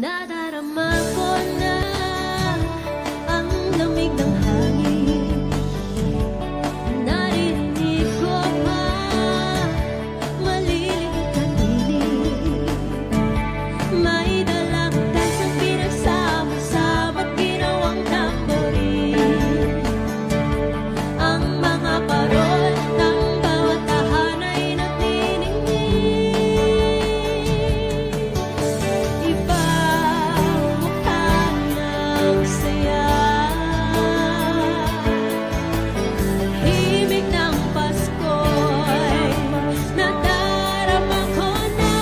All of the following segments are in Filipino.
Nadarama ko na ang lamig ng hangin. Narinig ko pa maliliit na tinig. May dalang dansang pinagsama-sama, ginawang tamborin. Ang mga parol ng bawat tahan ay naniningning. Himig ng Pasko'y nadarama ko na.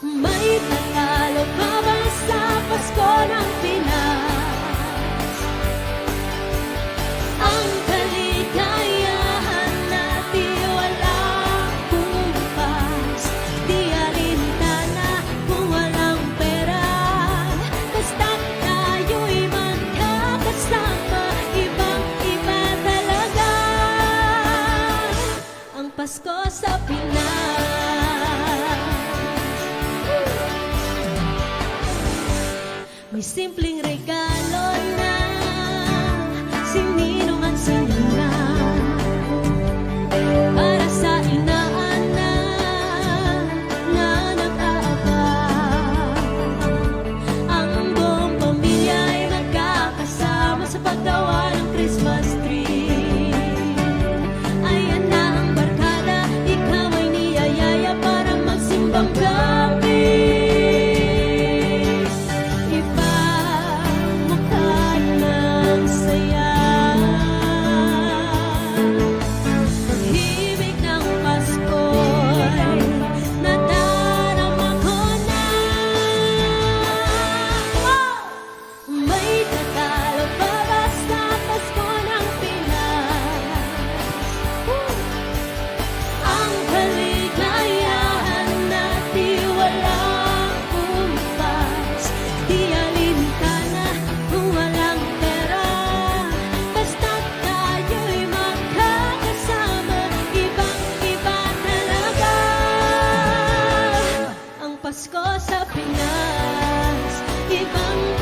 May tatalo pa ba sa Pasko ng Pinas? Ang kaligayahan na di walang kumpas, di alintana kung walang pera. Basta't tayo'y magkakasama, ibang-iba talaga ang Pasko sa Pinas. May simpleng regalo na sininong at sininang, para sa inaanak na nag-aabang. Ang buong pamilya ay magkakasama sa paggawa ng Christmas tree. Ayan na ang barkada, ikaw ay niyayaya para magsimbang gabi. Ipagmukha ng saya, pag-ibig ng Pasko'y nadarama ko na. May tatalo pa ba sa Pasko ng Pinas? Ang kaligayahan na di walang kumpas, di alintana kung walang pera. Basta't tayo'y magkakasama, ibang-iba talaga ang Pasko sa Pinas. Ibang